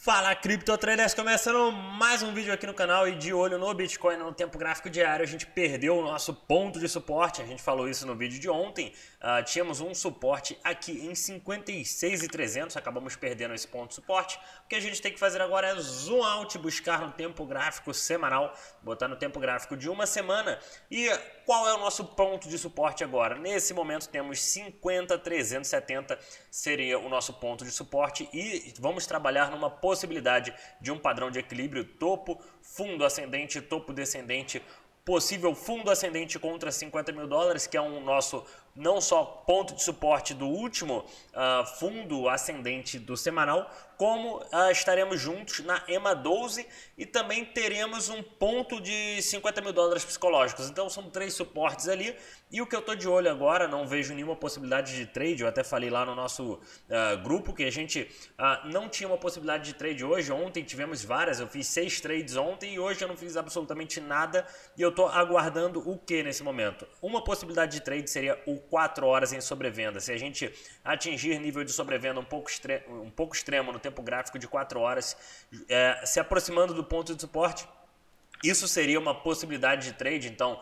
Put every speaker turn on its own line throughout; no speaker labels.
Fala, Crypto Traders, começando mais um vídeo aqui no canal e de olho no Bitcoin no tempo gráfico diário. A gente perdeu o nosso ponto de suporte, a gente falou isso no vídeo de ontem. Tínhamos um suporte aqui em 56.300, acabamos perdendo esse ponto de suporte. O que a gente tem que fazer agora é zoom out, buscar no tempo gráfico semanal, botar no tempo gráfico de uma semana. E qual é o nosso ponto de suporte agora? Nesse momento temos 50.370, seria o nosso ponto de suporte e vamos trabalhar numa possibilidade de um padrão de equilíbrio topo, fundo ascendente, topo descendente, possível fundo ascendente contra 50 mil dólares, que é um nosso não só ponto de suporte do último fundo ascendente do semanal, como estaremos juntos na EMA 12 e também teremos um ponto de 50 mil dólares psicológicos. Então são três suportes ali e o que eu estou de olho agora, não vejo nenhuma possibilidade de trade. Eu até falei lá no nosso grupo que a gente não tinha uma possibilidade de trade hoje. Ontem tivemos várias, eu fiz 6 trades ontem e hoje eu não fiz absolutamente nada e eu estou aguardando o que nesse momento? Uma possibilidade de trade seria o 4 horas em sobrevenda. Se a gente atingir nível de sobrevenda um pouco extremo no tempo gráfico de 4 horas, se aproximando do ponto de suporte, isso seria uma possibilidade de trade. Então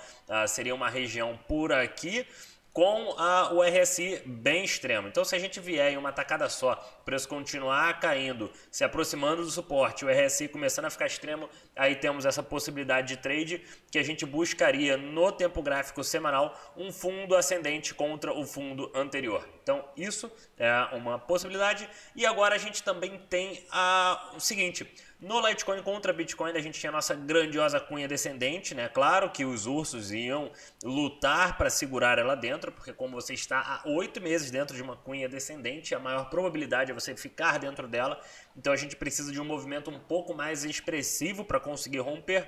seria uma região por aqui com o RSI bem extremo. Então se a gente vier em uma tacada só, o preço continuar caindo, se aproximando do suporte, o RSI começando a ficar extremo, aí temos essa possibilidade de trade que a gente buscaria no tempo gráfico semanal um fundo ascendente contra o fundo anterior. Então isso é uma possibilidade. E agora a gente também tem o seguinte: no Litecoin contra Bitcoin a gente tinha a nossa grandiosa cunha descendente, né? Claro que os ursos iam lutar para segurar ela dentro, porque como você está há 8 meses dentro de uma cunha descendente, a maior probabilidade é você ficar dentro dela. Então a gente precisa de um movimento um pouco mais expressivo para conseguir romper.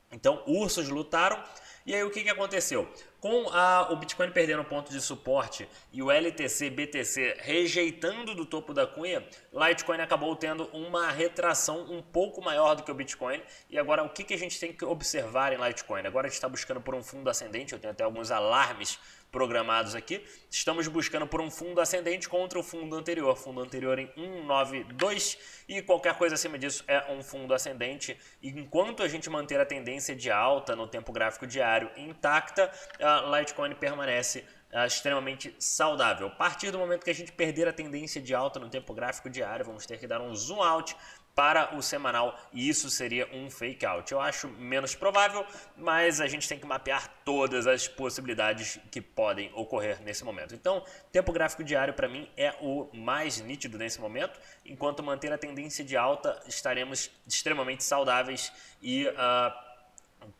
Então ursos lutaram. E aí o que aconteceu? Com o Bitcoin perdendo ponto de suporte e o LTC, BTC rejeitando do topo da cunha, Litecoin acabou tendo uma retração um pouco maior do que o Bitcoin. E agora o que a gente tem que observar em Litecoin? Agora a gente está buscando por um fundo ascendente, eu tenho até alguns alarmes programados aqui. Estamos buscando por um fundo ascendente contra o fundo anterior em 192 e qualquer coisa acima disso é um fundo ascendente. E enquanto a gente manter a tendência de alta no tempo gráfico diário intacta, a Litecoin permanece extremamente saudável. A partir do momento que a gente perder a tendência de alta no tempo gráfico diário, vamos ter que dar um zoom out para o semanal e isso seria um fake out. Eu acho menos provável, mas a gente tem que mapear todas as possibilidades que podem ocorrer nesse momento. Então, tempo gráfico diário para mim é o mais nítido nesse momento. Enquanto manter a tendência de alta, estaremos extremamente saudáveis e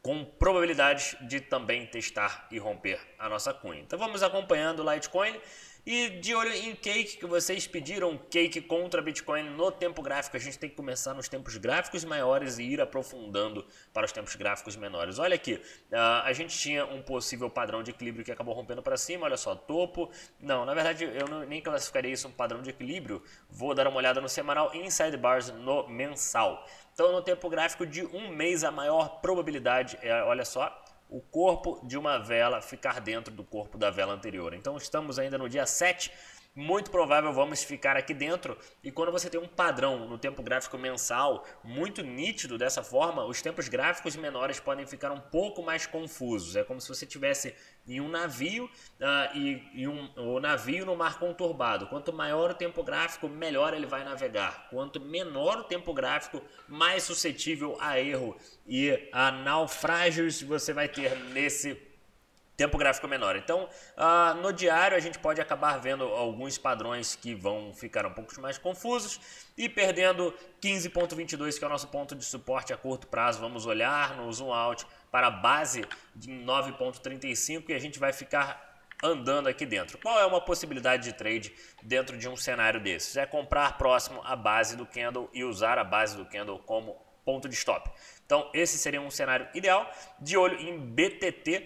com probabilidade de também testar e romper a nossa cunha. Então vamos acompanhando o Litecoin e de olho em Cake, que vocês pediram Cake contra Bitcoin no tempo gráfico. A gente tem que começar nos tempos gráficos maiores e ir aprofundando para os tempos gráficos menores. Olha aqui, a gente tinha um possível padrão de equilíbrio que acabou rompendo para cima. Olha só, topo. Não, na verdade eu nem classificaria isso um padrão de equilíbrio. Vou dar uma olhada no semanal e em sidebars no mensal. Então no tempo gráfico de um mês a maior probabilidade é, olha só, o corpo de uma vela ficar dentro do corpo da vela anterior. Então estamos ainda no dia 7, muito provável vamos ficar aqui dentro. E quando você tem um padrão no tempo gráfico mensal muito nítido dessa forma, os tempos gráficos menores podem ficar um pouco mais confusos. É como se você estivesse em um navio o navio no mar conturbado. Quanto maior o tempo gráfico, melhor ele vai navegar. Quanto menor o tempo gráfico, mais suscetível a erro e a naufrágios você vai ter nesse tempo gráfico menor. Então, no diário a gente pode acabar vendo alguns padrões que vão ficar um pouco mais confusos e perdendo 15.22, que é o nosso ponto de suporte a curto prazo. Vamos olhar no zoom out para a base de 9.35 e a gente vai ficar andando aqui dentro. Qual é uma possibilidade de trade dentro de um cenário desses? É comprar próximo à base do candle e usar a base do candle como ponto de stop. Então esse seria um cenário ideal. De olho em BTT,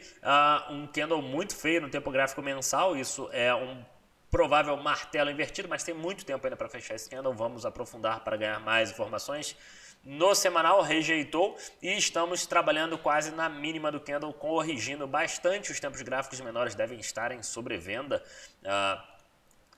um candle muito feio no tempo gráfico mensal. Isso é um provável martelo invertido, mas tem muito tempo ainda para fechar esse candle. Vamos aprofundar para ganhar mais informações. No semanal rejeitou e estamos trabalhando quase na mínima do candle, corrigindo bastante. Os tempos gráficos menores devem estar em sobrevenda.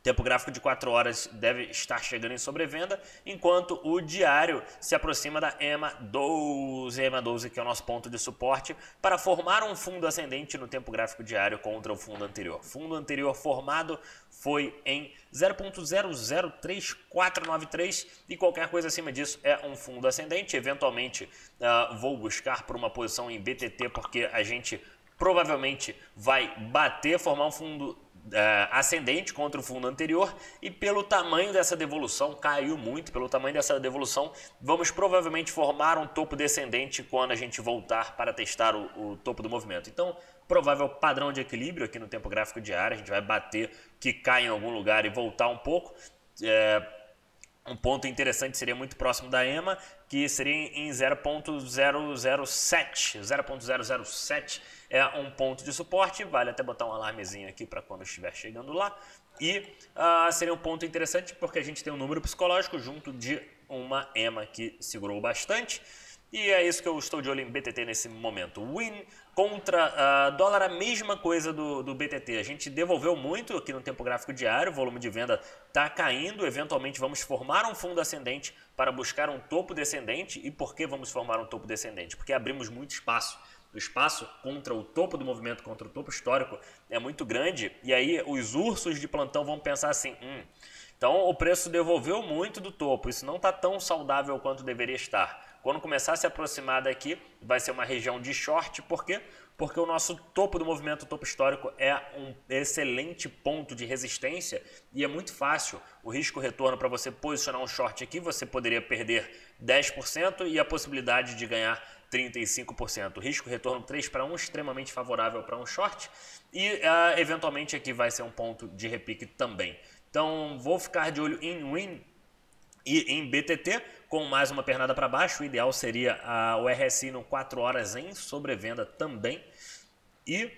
Tempo gráfico de 4 horas deve estar chegando em sobrevenda, enquanto o diário se aproxima da EMA 12, EMA 12 que é o nosso ponto de suporte, para formar um fundo ascendente no tempo gráfico diário contra o fundo anterior. Fundo anterior formado foi em 0.003493 e qualquer coisa acima disso é um fundo ascendente. Eventualmente vou buscar por uma posição em BTT, porque a gente provavelmente vai bater, formar um fundo ascendente contra o fundo anterior, e pelo tamanho dessa devolução, caiu muito, pelo tamanho dessa devolução, vamos provavelmente formar um topo descendente quando a gente voltar para testar o topo do movimento. Então, provável padrão de equilíbrio aqui no tempo gráfico diário, a gente vai bater, quicar em algum lugar e voltar um pouco. Um ponto interessante seria muito próximo da EMA, que seria em 0.007. 0.007 é um ponto de suporte, vale até botar um alarmezinho aqui para quando estiver chegando lá. E seria um ponto interessante porque a gente tem um número psicológico junto de uma EMA que segurou bastante. E é isso que eu estou de olho em BTT nesse momento. Win contra dólar, a mesma coisa do BTT. A gente devolveu muito aqui no tempo gráfico diário, o volume de venda está caindo. Eventualmente vamos formar um fundo ascendente para buscar um topo descendente. E por que vamos formar um topo descendente? Porque abrimos muito espaço. O espaço contra o topo do movimento, contra o topo histórico, é muito grande. E aí os ursos de plantão vão pensar assim, então o preço devolveu muito do topo, isso não está tão saudável quanto deveria estar. Quando começar a se aproximar daqui, vai ser uma região de short. Por quê? Porque o nosso topo do movimento, o topo histórico, é um excelente ponto de resistência e é muito fácil. O risco-retorno para você posicionar um short aqui, você poderia perder 10% e a possibilidade de ganhar 35%. Risco-retorno 3:1, extremamente favorável para um short. E eventualmente aqui vai ser um ponto de repique também. Então vou ficar de olho em Win e em BTT, com mais uma pernada para baixo. O ideal seria o RSI no 4 horas em sobrevenda também. E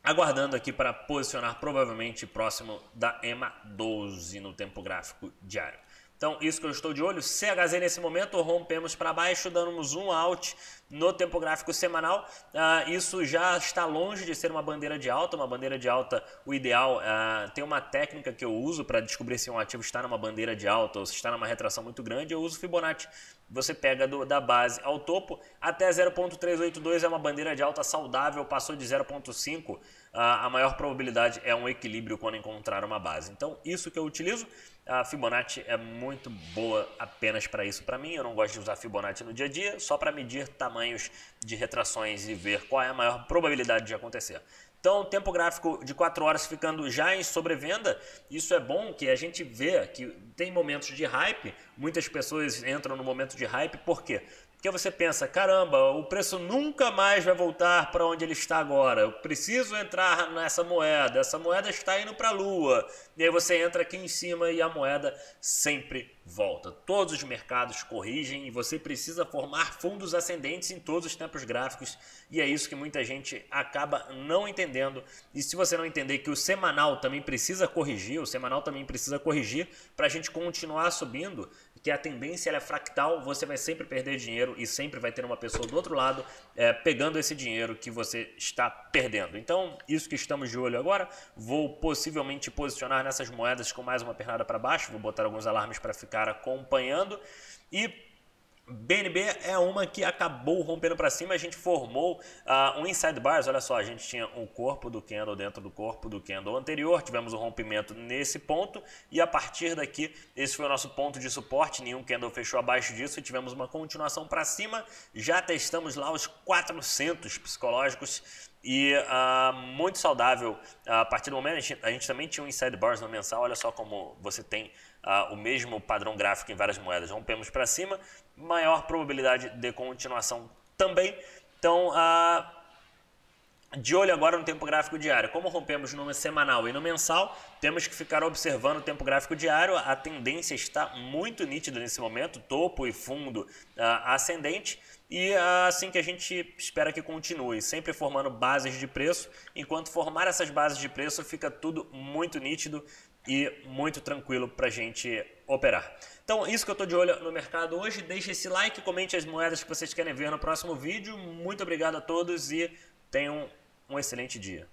aguardando aqui para posicionar provavelmente próximo da EMA 12 no tempo gráfico diário. Então, isso que eu estou de olho. CHZ nesse momento, rompemos para baixo, damos um out no tempo gráfico semanal. Isso já está longe de ser uma bandeira de alta. Uma bandeira de alta, o ideal, tem uma técnica que eu uso para descobrir se um ativo está numa bandeira de alta ou se está numa retração muito grande. Eu uso Fibonacci. Você pega da base ao topo, até 0.382 é uma bandeira de alta saudável, passou de 0.5, a maior probabilidade é um equilíbrio quando encontrar uma base. Então, isso que eu utilizo. A Fibonacci é muito boa apenas para isso para mim. Eu não gosto de usar Fibonacci no dia a dia, só para medir tamanhos de retrações e ver qual é a maior probabilidade de acontecer. Então, tempo gráfico de 4 horas ficando já em sobrevenda. Isso é bom, que a gente vê que tem momentos de hype. Muitas pessoas entram no momento de hype. Por quê? Porque você pensa, caramba, o preço nunca mais vai voltar para onde ele está agora. Eu preciso entrar nessa moeda. Essa moeda está indo para a lua. E aí você entra aqui em cima e a moeda sempre volta. Todos os mercados corrigem e você precisa formar fundos ascendentes em todos os tempos gráficos. E é isso que muita gente acaba não entendendo. E se você não entender que o semanal também precisa corrigir, para a gente continuar subindo, que a tendência ela é fractal, você vai sempre perder dinheiro e sempre vai ter uma pessoa do outro lado pegando esse dinheiro que você está perdendo. Então, isso que estamos de olho agora. Vou possivelmente posicionar nessas moedas com mais uma pernada para baixo. Vou botar alguns alarmes para ficar acompanhando. E BNB é uma que acabou rompendo para cima. A gente formou um inside bars. Olha só, a gente tinha um corpo do candle dentro do corpo do candle anterior. Tivemos um rompimento nesse ponto e a partir daqui esse foi o nosso ponto de suporte. Nenhum candle fechou abaixo disso e tivemos uma continuação para cima. Já testamos lá os 400 psicológicos e muito saudável. A partir do momento a gente também tinha um inside bars no mensal. Olha só como você tem o mesmo padrão gráfico em várias moedas. Rompemos para cima, maior probabilidade de continuação também. Então, de olho agora no tempo gráfico diário. Como rompemos no semanal e no mensal, temos que ficar observando o tempo gráfico diário. A tendência está muito nítida nesse momento, topo e fundo ascendente. E assim que a gente espera que continue, sempre formando bases de preço. Enquanto formar essas bases de preço, fica tudo muito nítido e muito tranquilo para a gente operar. Então, isso que eu estou de olho no mercado hoje. Deixe esse like, comente as moedas que vocês querem ver no próximo vídeo. Muito obrigado a todos e tenham um excelente dia.